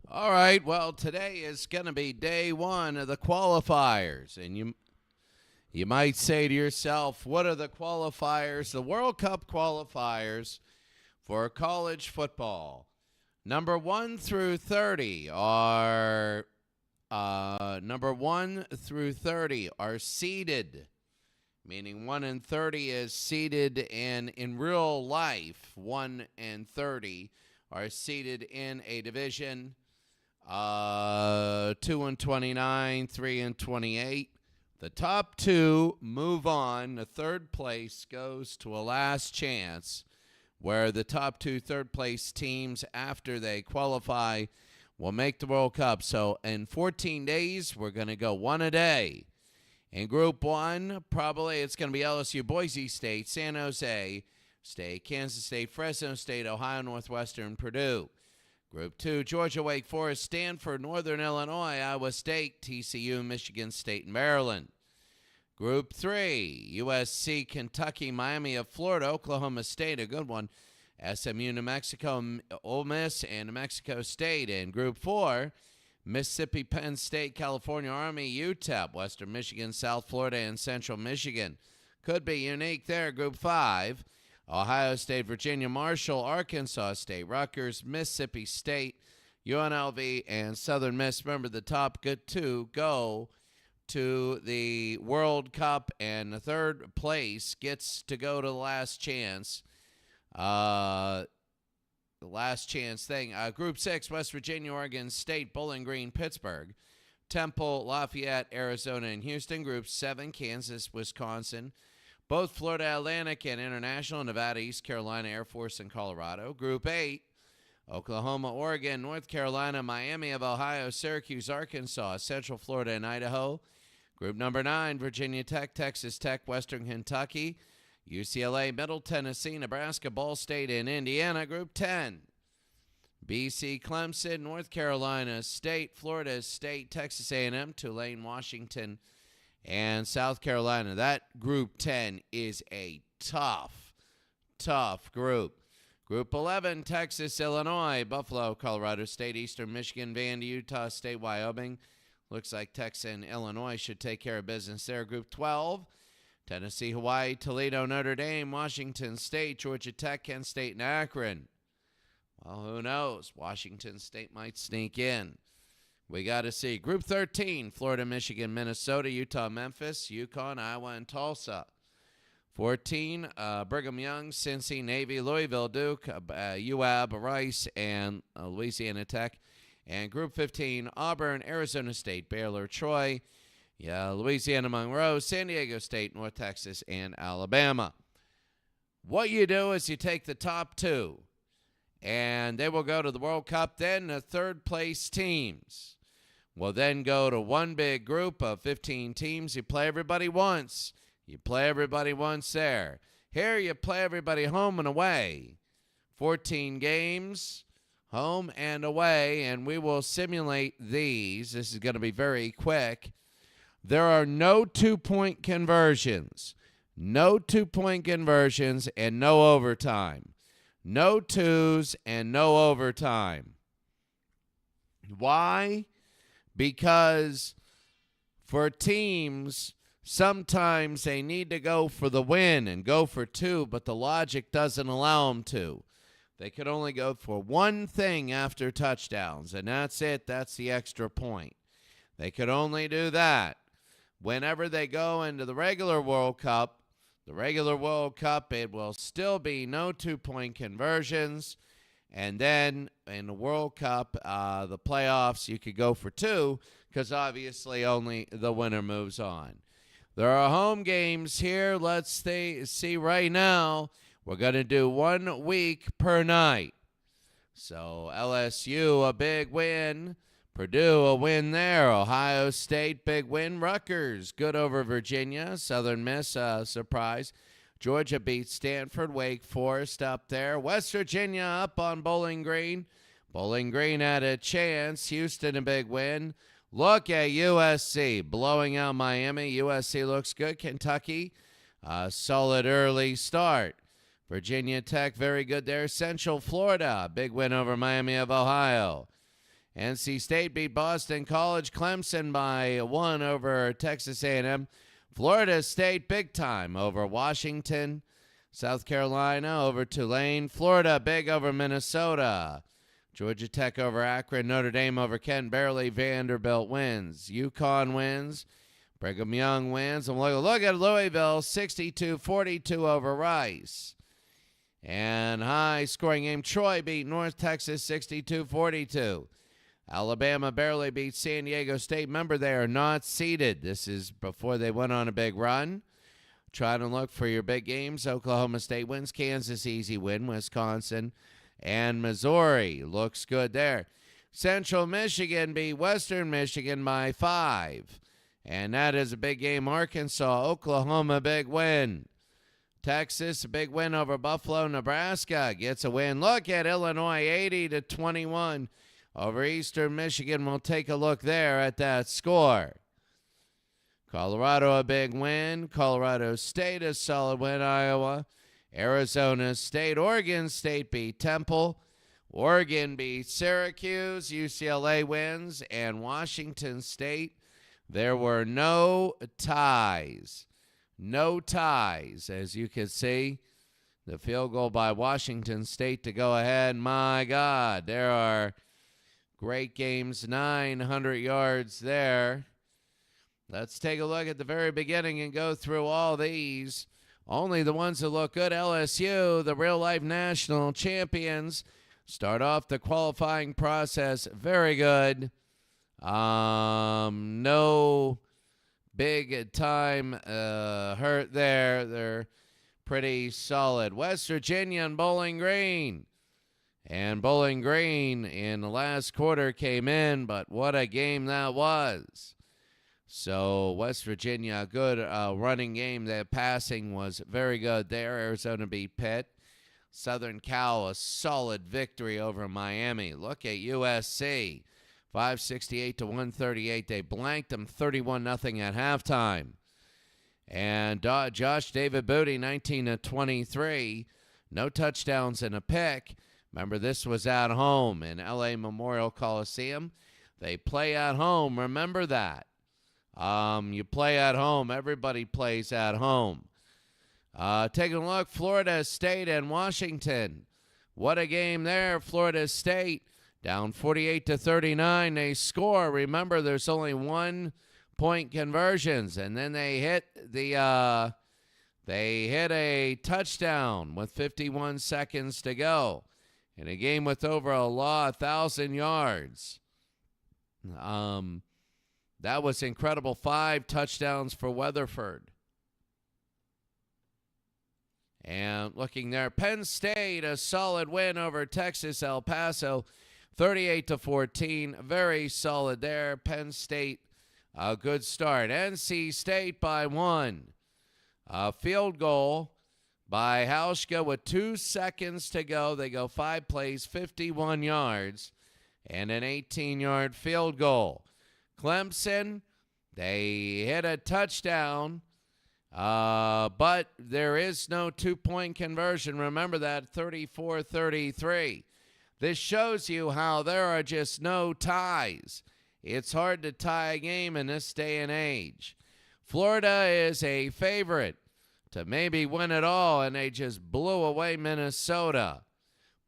All right, well, today is going to be day one of the qualifiers. And you might say to yourself, what are the qualifiers? The World Cup qualifiers for college football. Number 1 through 30 are seeded, meaning 1 and 30 is seeded, and in real life, 1 and 30 are seeded in a division. 2 and 29, 3 and 28. The top two move on. The third place goes to a last chance, where the top two third place teams, after they qualify, will make the World Cup. So in 14 days, we're going to go one a day. In Group 1, probably it's going to be LSU, Boise State, San Jose State, Kansas State, Fresno State, Ohio Northwestern, Purdue. Group 2, Georgia, Wake Forest, Stanford, Northern Illinois, Iowa State, TCU, Michigan State, and Maryland. Group 3, USC, Kentucky, Miami of Florida, Oklahoma State, a good one, SMU, New Mexico, Ole Miss, and New Mexico State. And Group 4, Mississippi, Penn State, California, Army, UTEP, Western Michigan, South Florida, and Central Michigan. Could be unique there. Group 5, Ohio State, Virginia, Marshall, Arkansas State, Rutgers, Mississippi State, UNLV, and Southern Miss. Remember, the top two go to the World Cup, and the third place gets to go to the last chance. The last chance thing. Group 6, West Virginia, Oregon State, Bowling Green, Pittsburgh, Temple, Lafayette, Arizona, and Houston. Group 7, Kansas, Wisconsin, both Florida Atlantic and International, Nevada, East Carolina, Air Force, and Colorado. Group 8, Oklahoma, Oregon, North Carolina, Miami of Ohio, Syracuse, Arkansas, Central Florida, and Idaho. Group number 9, Virginia Tech, Texas Tech, Western Kentucky, UCLA, Middle Tennessee, Nebraska, Ball State, and Indiana. Group 10, BC, Clemson, North Carolina State, Florida State, Texas A&M, Tulane, Washington, and South Carolina. That Group 10 is a tough group. Group 11, Texas, Illinois, Buffalo, Colorado State, Eastern Michigan, Vandy, Utah State, Wyoming. Looks like Texas and Illinois should take care of business there. Group 12, Tennessee, Hawaii, Toledo, Notre Dame, Washington State, Georgia Tech, Kent State, and Akron. Well, who knows? Washington State might sneak in. We got to see. Group 13, Florida, Michigan, Minnesota, Utah, Memphis, UConn, Iowa, and Tulsa. 14, Brigham Young, Cincy, Navy, Louisville, Duke, UAB, Rice, and Louisiana Tech. And Group 15, Auburn, Arizona State, Baylor, Troy, Louisiana Monroe, San Diego State, North Texas, and Alabama. What you do is you take the top two, and they will go to the World Cup. Then the third place teams will then go to one big group of 15 teams. You play everybody once. You play everybody once there. Here you play everybody home and away. 14 games, home and away, and we will simulate these. This is going to be very quick. There are no two-point conversions. No two-point conversions and no overtime. No twos and no overtime. Why? Because for teams, sometimes they need to go for the win and go for two, but the logic doesn't allow them to. They could only go for one thing after touchdowns, and that's it. That's the extra point. They could only do that. Whenever they go into the regular World Cup, it will still be no two-point conversions. And then in the World Cup, the playoffs, you could go for two because obviously only the winner moves on. There are home games here. Let's see right now. We're going to do 1 week per night. So LSU, a big win. Purdue, a win there. Ohio State, big win. Rutgers, good over Virginia. Southern Miss, surprise. Georgia beats Stanford. Wake Forest up there. West Virginia up on Bowling Green. Bowling Green had a chance. Houston, a big win. Look at USC blowing out Miami. USC looks good. Kentucky, solid early start. Virginia Tech, very good there. Central Florida, big win over Miami of Ohio. NC State beat Boston College. Clemson by 1 over Texas A&M. Florida State big time over Washington. South Carolina over Tulane. Florida big over Minnesota. Georgia Tech over Akron. Notre Dame over Kent. Barely. Vanderbilt wins. UConn wins. Brigham Young wins. And look at Louisville, 62-42 over Rice. And high-scoring game, Troy beat North Texas 62-42. Alabama barely beat San Diego State. Remember, they are not seeded. This is before they went on a big run. Try to look for your big games. Oklahoma State wins. Kansas, easy win. Wisconsin and Missouri. Looks good there. Central Michigan beat Western Michigan by 5. And that is a big game. Arkansas, Oklahoma, big win. Texas, a big win over Buffalo. Nebraska gets a win. Look at Illinois, 80-21 over Eastern Michigan. We'll take a look there at that score. Colorado, a big win. Colorado State, a solid win. Iowa. Arizona State. Oregon State beat Temple. Oregon beat Syracuse. UCLA wins. And Washington State. There were no ties. No ties, as you can see. The field goal by Washington State to go ahead. My God, there are great games. 900 yards there. Let's take a look at the very beginning and go through all these. Only the ones that look good. LSU, the real-life national champions, start off the qualifying process very good. No big time hurt there. They're pretty solid. West Virginia and Bowling Green. And Bowling Green in the last quarter came in, but what a game that was. So West Virginia, good running game. Their passing was very good there. Arizona beat Pitt. Southern Cal, a solid victory over Miami. Look at USC. 568-138. They blanked them 31-0 at halftime. And Josh David Booty, 19-23. No touchdowns and a pick. Remember, this was at home in L.A. Memorial Coliseum. They play at home. Remember that. You play at home. Everybody plays at home. Taking a look, Florida State and Washington. What a game there. Florida State down 48-39. They score. Remember, there's only 1-point conversions, and then they hit a touchdown with 51 seconds to go in a game with over 1,000 yards. That was incredible. 5 touchdowns for Weatherford. And looking there, Penn State, a solid win over Texas El Paso, 38-14. Very solid there. Penn State, a good start. NC State by 1. A field goal by Hauschka with 2 seconds to go. They go 5 plays, 51 yards, and an 18-yard field goal. Clemson, they hit a touchdown, but there is no 2-point conversion. Remember that, 34-33. This shows you how there are just no ties. It's hard to tie a game in this day and age. Florida is a favorite to maybe win it all, and they just blew away Minnesota.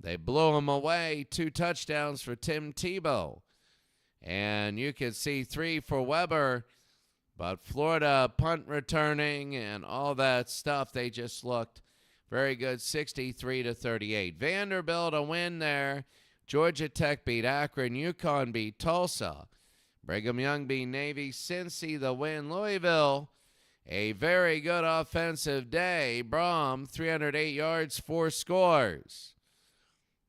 They blew them away. 2 touchdowns for Tim Tebow. And you can see 3 for Weber. But Florida punt returning and all that stuff, they just looked very good, 63-38. Vanderbilt a win there. Georgia Tech beat Akron. UConn beat Tulsa. Brigham Young beat Navy. Cincy the win. Louisville, a very good offensive day. Brom, 308 yards, 4 scores.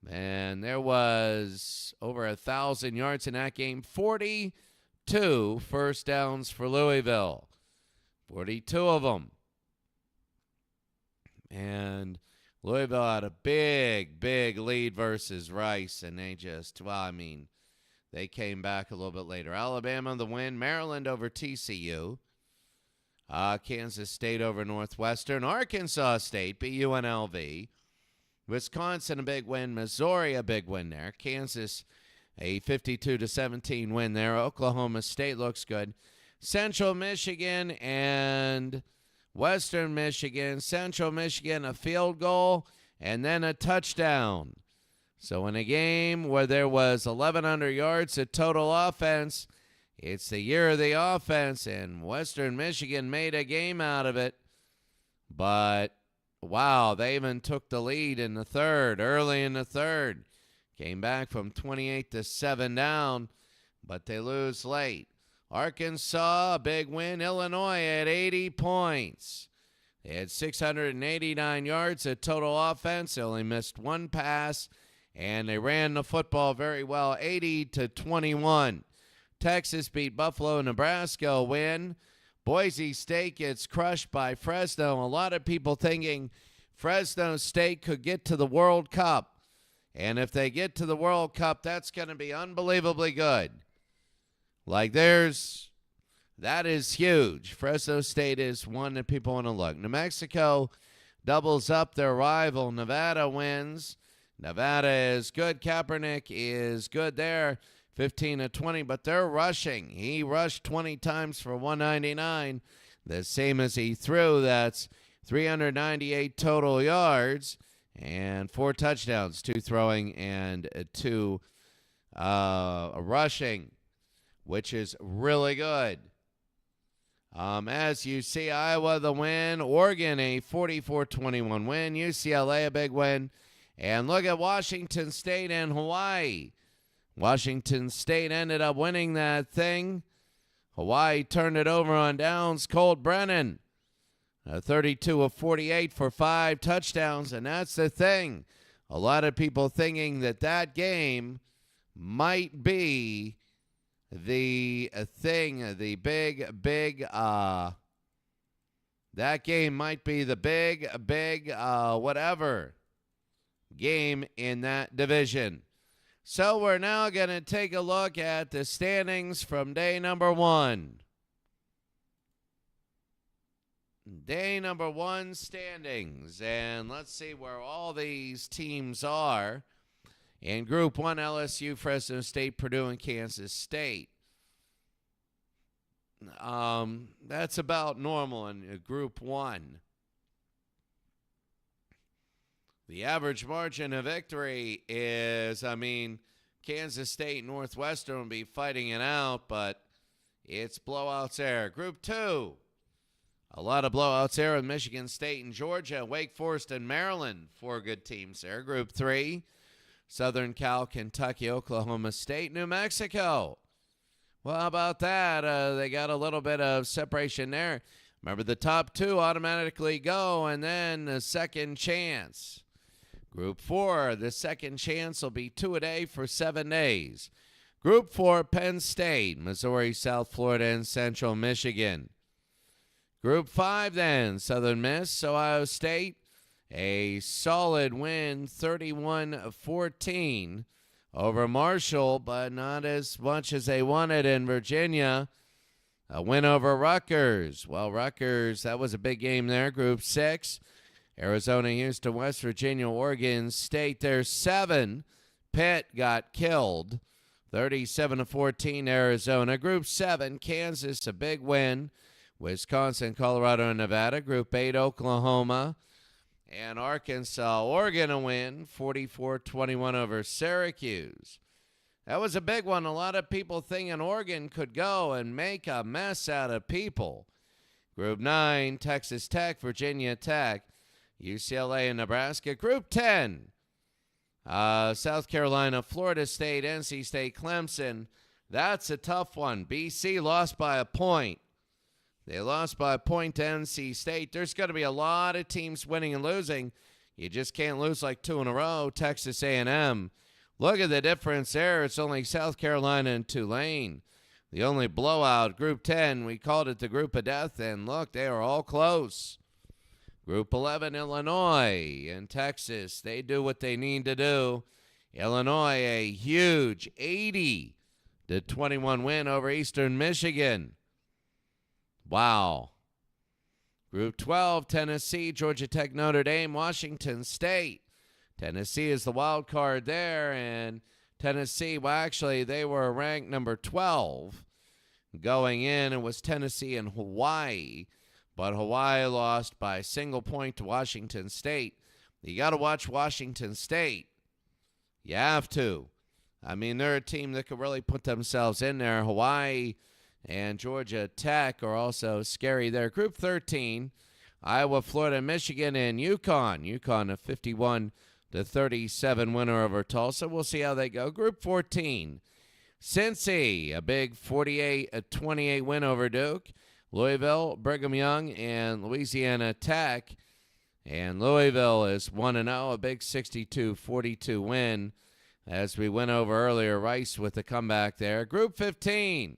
And there was over 1,000 yards in that game. 42 first downs for Louisville. 42 of them. And Louisville had a big, big lead versus Rice. And they just, they came back a little bit later. Alabama the win. Maryland over TCU. Kansas State over Northwestern. Arkansas State beat UNLV. Wisconsin a big win. Missouri a big win there. Kansas A 52-17 win there. Oklahoma State looks good. Central Michigan and Western Michigan. Central Michigan, a field goal and then a touchdown. So in a game where there was 1,100 yards of total offense, it's the year of the offense, and Western Michigan made a game out of it. But, wow, they even took the lead in the third, early in the third. Came back from 28-7 down, but they lose late. Arkansas, a big win. Illinois at 80 points. They had 689 yards of total offense. They only missed one pass, and they ran the football very well, 80-21. Texas beat Buffalo, Nebraska, win. Boise State gets crushed by Fresno. A lot of people thinking Fresno State could get to the World Cup. And if they get to the World Cup, that's going to be unbelievably good. That is huge. Fresno State is one that people want to look. New Mexico doubles up their rival. Nevada wins. Nevada is good. Kaepernick is good there, 15-20, but they're rushing. He rushed 20 times for 199, the same as he threw. That's 398 total yards and 4 touchdowns, 2 throwing and 2 rushing, which is really good. As you see, Iowa the win. Oregon a 44-21 win. UCLA a big win. And look at Washington State and Hawaii. Washington State ended up winning that thing. Hawaii turned it over on downs. Colt Brennan, 32 of 48 for 5 touchdowns. And that's the thing. A lot of people thinking that game might be the thing, that game might be the big whatever game in that division. So we're now going to take a look at the standings from day number 1. Day number 1 standings. And let's see where all these teams are. In Group 1, LSU, Fresno State, Purdue, and Kansas State. That's about normal in Group 1. The average margin of victory is, Kansas State, Northwestern will be fighting it out, but it's blowouts there. Group 2, a lot of blowouts there with Michigan State and Georgia, Wake Forest and Maryland, 4 good teams there. Group 3, Southern Cal, Kentucky, Oklahoma State, New Mexico. Well, how about that? They got a little bit of separation there. Remember, the top 2 automatically go, and then the second chance. Group 4, the second chance will be 2 a day for 7 days. Group 4, Penn State, Missouri, South Florida, and Central Michigan. Group 5 then, Southern Miss, Ohio State. A solid win, 31-14 over Marshall, but not as much as they wanted in Virginia. A win over Rutgers. Well, Rutgers, that was a big game there. Group 6, Arizona, Houston, West Virginia, Oregon State. There's 7. Pitt got killed, 37-14 Arizona. Group 7, Kansas, a big win. Wisconsin, Colorado, and Nevada. Group 8, Oklahoma and Arkansas. Oregon a win, 44-21 over Syracuse. That was a big one. A lot of people thinking Oregon could go and make a mess out of people. Group 9, Texas Tech, Virginia Tech, UCLA, and Nebraska. Group 10, South Carolina, Florida State, NC State, Clemson. That's a tough one. BC lost by a point. They lost by a point to NC State. There's going to be a lot of teams winning and losing. You just can't lose like 2 in a row. Texas A&M. Look at the difference there. It's only South Carolina and Tulane. The only blowout. Group 10, we called it the group of death, and look, they are all close. Group 11, Illinois and Texas. They do what they need to do. Illinois, a huge 80-21 win over Eastern Michigan. Wow. Group 12, Tennessee, Georgia Tech, Notre Dame, Washington State. Tennessee is the wild card there, and Tennessee, well, actually, they were ranked number 12 going in. It was Tennessee and Hawaii, but Hawaii lost by a single point to Washington State. You got to watch Washington State. You have to. I mean, they're a team that could really put themselves in there. Hawaii and Georgia Tech are also scary there. Group 13, Iowa, Florida, Michigan, and UConn. UConn a 51-37 winner over Tulsa. We'll see how they go. Group 14, Cincy, a big 48-28 win over Duke. Louisville, Brigham Young, and Louisiana Tech. And Louisville is 1-0, a big 62-42 win. As we went over earlier, Rice with the comeback there. Group 15,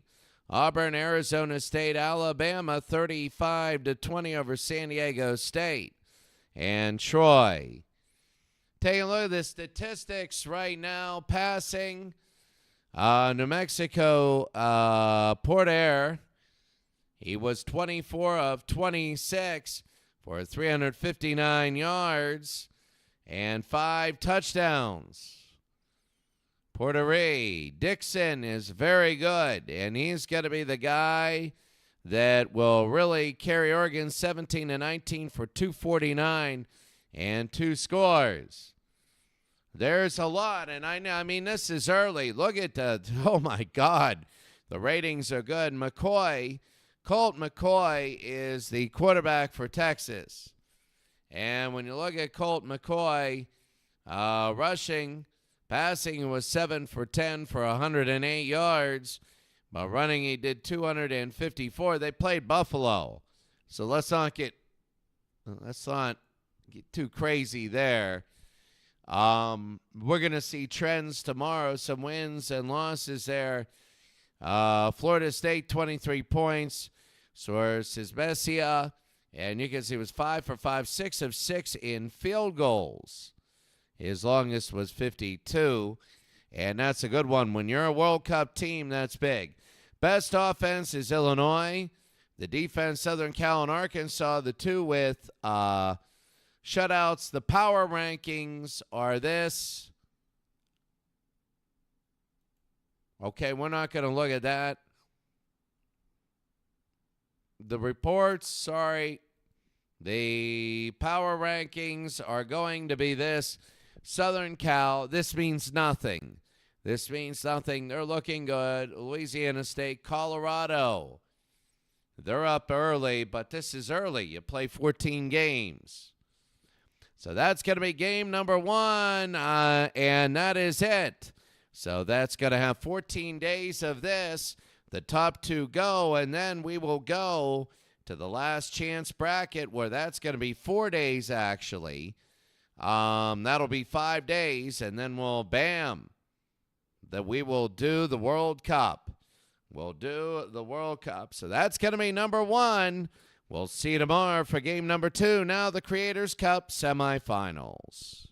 Auburn, Arizona State, Alabama, 35-20 over San Diego State. And Troy. Taking a look at the statistics right now, passing. New Mexico, Port Air, he was 24 of 26 for 359 yards and 5 touchdowns. Puerto Rico, Dixon is very good, and he's going to be the guy that will really carry Oregon 17-19 for 249 and 2 scores. There's a lot, and I mean, this is early. Look at oh my God, the ratings are good. Colt McCoy is the quarterback for Texas. And when you look at Colt McCoy, rushing, passing was 7 for 10 for 108 yards. But running, he did 254. They played Buffalo. So let's not get too crazy there. We're going to see trends tomorrow, some wins and losses there. Florida State, 23 points. Source is Messia. And you can see it was 5 for 5, 6 of 6 in field goals. His longest was 52. And that's a good one. When you're a World Cup team, that's big. Best offense is Illinois. The defense, Southern Cal and Arkansas. The two with shutouts. The power rankings are this. Okay, we're not going to look at that. The reports, sorry. The power rankings are going to be this. Southern Cal, this means nothing. This means nothing. They're looking good. Louisiana State, Colorado. They're up early, but this is early. You play 14 games. So that's going to be game number 1, and that is it. So that's going to have 14 days of this. The top 2 go, and then we will go to the last chance bracket where that's going to be 4 days, actually. That'll be 5 days, and then we'll, that we will do the World Cup. We'll do the World Cup. So that's going to be number 1. We'll see you tomorrow for game number 2. Now the Creators Cup semifinals.